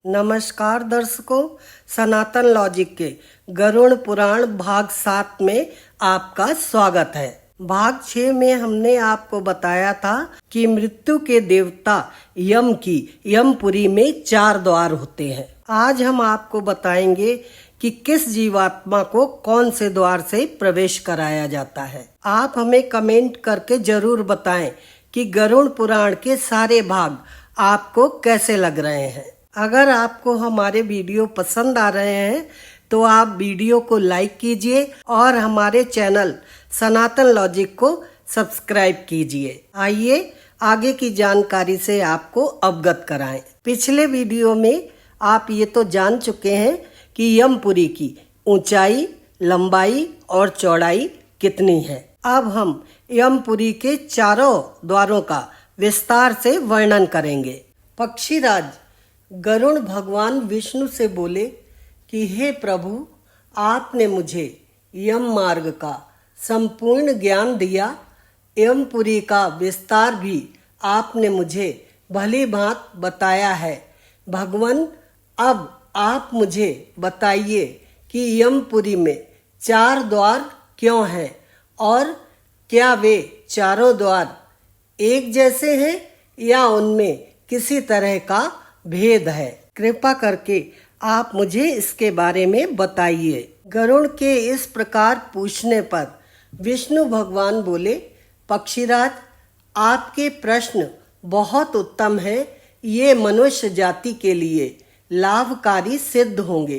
नमस्कार दर्शकों, सनातन लॉजिक के गरुड़ पुराण भाग 7 में आपका स्वागत है। भाग 6 में हमने आपको बताया था कि मृत्यु के देवता यम की यमपुरी में 4 द्वार होते हैं। आज हम आपको बताएंगे कि किस जीवात्मा को कौन से द्वार से प्रवेश कराया जाता है। आप हमें कमेंट करके जरूर बताएं कि गरुड़ पुराण के सारे भाग आपको कैसे लग रहे हैं। अगर आपको हमारे वीडियो पसंद आ रहे हैं तो आप वीडियो को लाइक कीजिए और हमारे चैनल सनातन लॉजिक को सब्सक्राइब कीजिए। आइए आगे की जानकारी से आपको अवगत कराएं। पिछले वीडियो में आप ये तो जान चुके हैं कि यमपुरी की ऊंचाई, लंबाई और चौड़ाई कितनी है। अब हम यमपुरी के चारों द्वारों का विस्तार से वर्णन करेंगे। पक्षीराज गरुड़ भगवान विष्णु से बोले कि हे प्रभु, आपने मुझे यम मार्ग का संपूर्ण ज्ञान दिया। यमपुरी का विस्तार भी आपने मुझे भली भांति बताया है। भगवान, अब आप मुझे बताइए कि यमपुरी में 4 द्वार क्यों हैं और क्या वे चारों द्वार एक जैसे हैं या उनमें किसी तरह का भेद है। कृपा करके आप मुझे इसके बारे में बताइए। गरुड़ के इस प्रकार पूछने पर विष्णु भगवान बोले, पक्षीराज, आपके प्रश्न बहुत उत्तम हैं। ये मनुष्य जाति के लिए लाभकारी सिद्ध होंगे।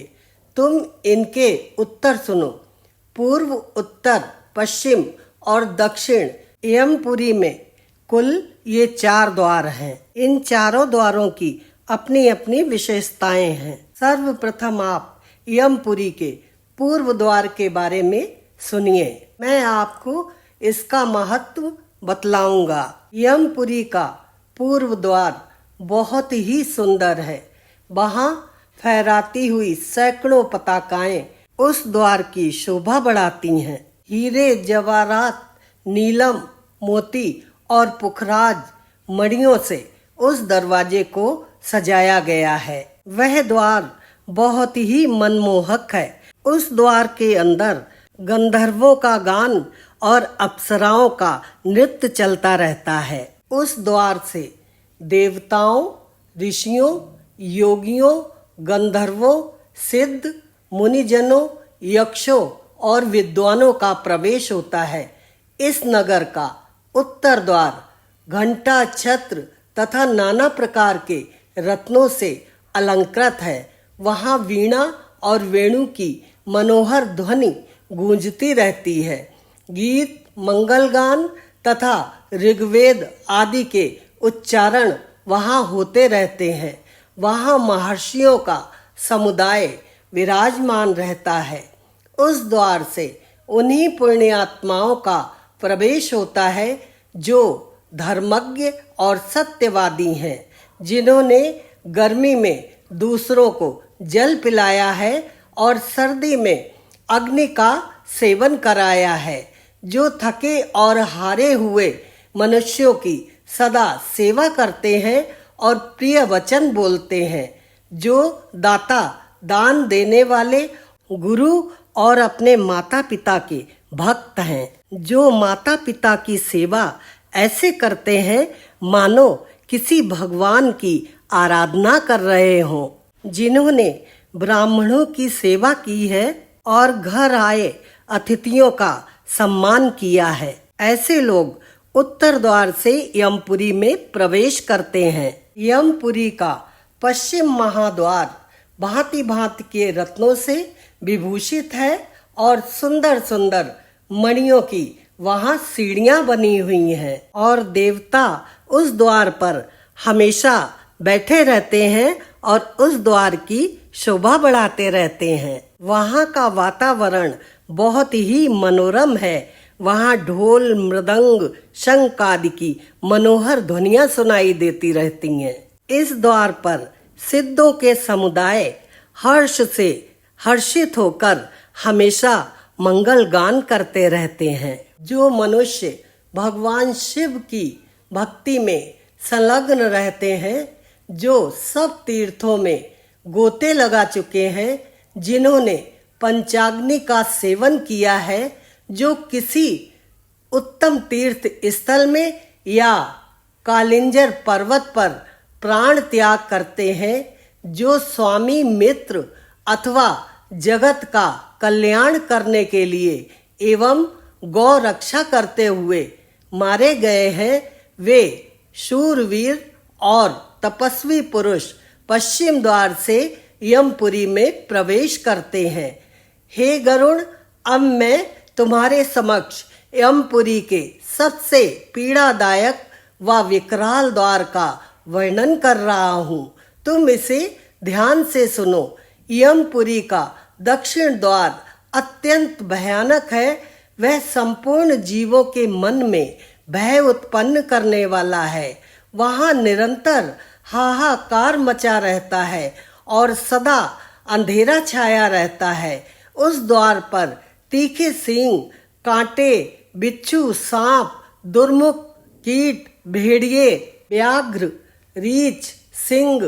तुम इनके उत्तर सुनो। पूर्व, उत्तर, पश्चिम और दक्षिण यमपुरी में कुल ये 4 द्वार हैं। इन चारों द्वारों की अपनी अपनी विशेषताएं हैं। सर्वप्रथम आप यमपुरी के पूर्व द्वार के बारे में सुनिए। मैं आपको इसका महत्व बतलाऊंगा। यमपुरी का पूर्व द्वार बहुत ही सुंदर है। वहाँ फहराती हुई सैकड़ों पताकाएं उस द्वार की शोभा बढ़ाती हैं। हीरे, जवाहरात, नीलम, मोती और पुखराज मणियों से उस दरवाजे को सजाया गया है। वह द्वार बहुत ही मनमोहक है। उस द्वार के अंदर गंधर्वों का गान और अप्सराओं का नृत्य चलता रहता है। उस द्वार से देवताओं, ऋषियों, योगियों, गंधर्वों, सिद्ध, मुनिजनों, यक्षों और विद्वानों का प्रवेश होता है। इस नगर का उत्तर द्वार घंटा, छत्र तथा नाना प्रकार के रत्नों से अलंकृत है। वहाँ वीणा और वेणु की मनोहर ध्वनि गूंजती रहती है। गीत, मंगलगान तथा ऋग्वेद आदि के उच्चारण वहाँ होते रहते हैं। वहाँ महर्षियों का समुदाय विराजमान रहता है। उस द्वार से उन्हीं पुण्यात्माओं का प्रवेश होता है जो धर्मज्ञ और सत्यवादी हैं, जिन्होंने गर्मी में दूसरों को जल पिलाया है और सर्दी में अग्नि का सेवन कराया है, जो थके और हारे हुए मनुष्यों की सदा सेवा करते हैं और प्रिय वचन बोलते हैं, जो दाता, दान देने वाले, गुरु और अपने माता पिता के भक्त हैं, जो माता पिता की सेवा ऐसे करते हैं मानो किसी भगवान की आराधना कर रहे हों, जिन्होंने ब्राह्मणों की सेवा की है और घर आए अतिथियों का सम्मान किया है। ऐसे लोग उत्तर द्वार से यमपुरी में प्रवेश करते हैं। यमपुरी का पश्चिम महाद्वार भांति भांति के रत्नों से विभूषित है और सुंदर सुंदर मणियों की वहाँ सीढ़ियाँ बनी हुई हैं और देवता उस द्वार पर हमेशा बैठे रहते हैं और उस द्वार की शोभा बढ़ाते रहते हैं। वहाँ का वातावरण बहुत ही मनोरम है। वहाँ ढोल, मृदंग, शंख आदि की मनोहर ध्वनियाँ सुनाई देती रहती हैं। इस द्वार पर सिद्धों के समुदाय हर्ष से हर्षित होकर हमेशा मंगल गान करते रहते हैं। जो मनुष्य भगवान शिव की भक्ति में संलग्न रहते हैं, जो सब तीर्थों में गोते लगा चुके हैं, जिन्होंने पंचाग्नि का सेवन किया है, जो किसी उत्तम तीर्थ स्थल में या कालिंजर पर्वत पर प्राण त्याग करते हैं, जो स्वामी मित्र अथवा जगत का कल्याण करने के लिए एवं गौ रक्षा करते हुए मारे गए हैं, वे शूरवीर और तपस्वी पुरुष पश्चिम द्वार से यमपुरी में प्रवेश करते हैं। हे गरुण, अब मैं तुम्हारे समक्ष यमपुरी के सबसे पीड़ादायक व विकराल द्वार का वर्णन कर रहा हूँ। तुम इसे ध्यान से सुनो। यमपुरी का दक्षिण द्वार अत्यंत भयानक है। वह संपूर्ण जीवों के मन में भय उत्पन्न करने वाला है। वहाँ निरंतर हाहाकार मचा रहता है और सदा अंधेरा छाया रहता है। उस द्वार पर तीखे सींग, कांटे, बिच्छू, सांप, दुर्मुख, कीट, भेड़िए, व्याघ्र, रीछ, सिंह,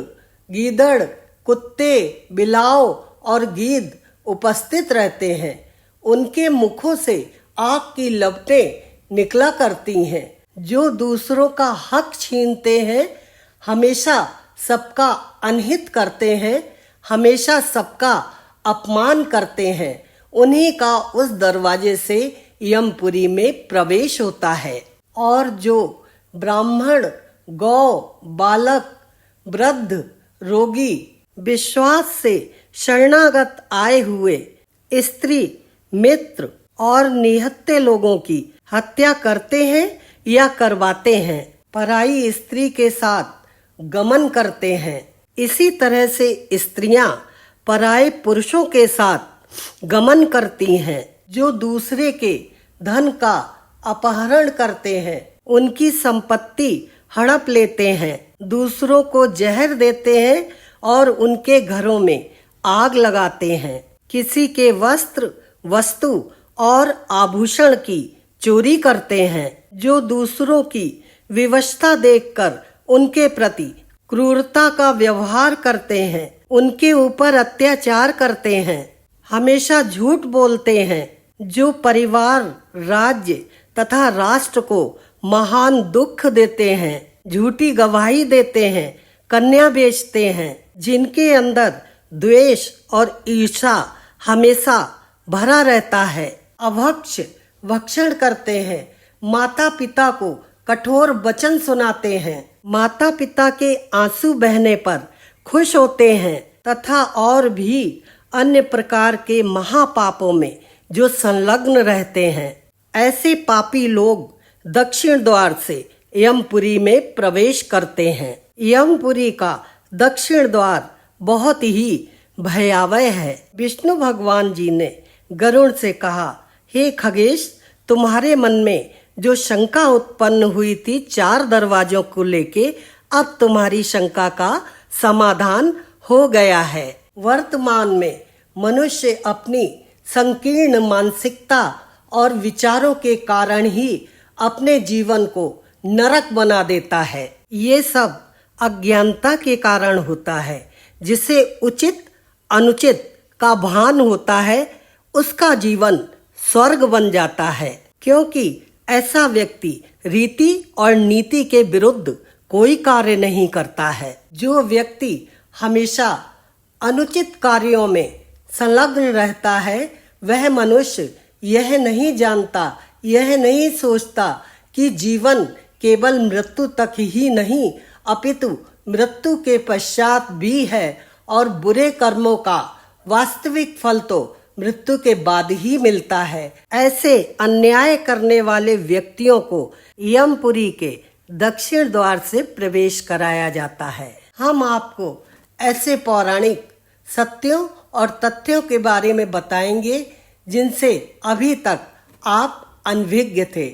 गीदड़, कुत्ते, बिलाव और गीद उपस्थित रहते हैं। उनके मुखों से आग की लपटें निकला करती हैं। जो दूसरों का हक छीनते हैं, हमेशा सबका अनहित करते हैं, हमेशा सबका अपमान करते हैं, उन्हीं का उस दरवाजे से यमपुरी में प्रवेश होता है। और जो ब्राह्मण, गौ, बालक, वृद्ध, रोगी, विश्वास से शरणागत आए हुए स्त्री, मित्र और निहत्थे लोगों की हत्या करते हैं या करवाते हैं, पराई स्त्री के साथ गमन करते हैं, इसी तरह से स्त्रियां पराये पुरुषों के साथ गमन करती हैं। जो दूसरे के धन का अपहरण करते हैं, उनकी संपत्ति हड़प लेते हैं, दूसरों को जहर देते हैं और उनके घरों में आग लगाते हैं, किसी के वस्त्र, वस्तु और आभूषण की चोरी करते हैं, जो दूसरों की विवशता देखकर उनके प्रति क्रूरता का व्यवहार करते हैं, उनके ऊपर अत्याचार करते हैं, हमेशा झूठ बोलते हैं, जो परिवार, राज्य तथा राष्ट्र को महान दुख देते हैं, झूठी गवाही देते हैं, कन्या बेचते हैं, जिनके अंदर द्वेष और ईर्ष्या हमेशा भरा रहता है, अभक्ष भक्षण करते हैं, माता पिता को कठोर वचन सुनाते हैं, माता पिता के आंसू बहने पर खुश होते हैं तथा और भी अन्य प्रकार के महापापों में जो संलग्न रहते हैं। ऐसे पापी लोग दक्षिण द्वार से यमपुरी में प्रवेश करते हैं। यमपुरी का दक्षिण द्वार बहुत ही भयावह है। विष्णु भगवान जी ने गरुड़ से कहा, हे खगेश, तुम्हारे मन में जो शंका उत्पन्न हुई थी 4 दरवाजों को लेके, अब तुम्हारी शंका का समाधान हो गया है। वर्तमान में मनुष्य अपनी संकीर्ण मानसिकता और विचारों के कारण ही अपने जीवन को नरक बना देता है। ये सब अज्ञानता के कारण होता है। जिसे उचित अनुचित का भान होता है, उसका जीवन स्वर्ग बन जाता है, क्योंकि ऐसा व्यक्ति रीति और नीति के विरुद्ध कोई कार्य नहीं करता है। जो व्यक्ति हमेशा अनुचित कार्यों में संलग्न रहता है, वह मनुष्य यह नहीं जानता, यह नहीं सोचता कि जीवन केवल मृत्यु तक ही नहीं, अपितु मृत्यु के पश्चात भी है और बुरे कर्मों का वास्तविक फल तो मृत्यु के बाद ही मिलता है। ऐसे अन्याय करने वाले व्यक्तियों को यमपुरी के दक्षिण द्वार से प्रवेश कराया जाता है। हम आपको ऐसे पौराणिक सत्यों और तथ्यों के बारे में बताएंगे जिनसे अभी तक आप अनभिज्ञ थे।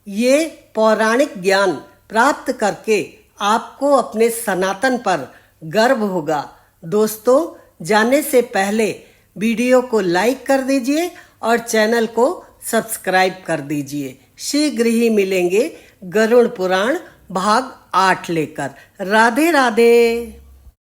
ये पौराणिक ज्ञान प्राप्त करके आपको अपने सनातन पर गर्व होगा। दोस्तों, जाने से पहले वीडियो को लाइक कर दीजिए और चैनल को सब्सक्राइब कर दीजिए। शीघ्र ही मिलेंगे गरुड़ पुराण भाग 8 लेकर। राधे राधे।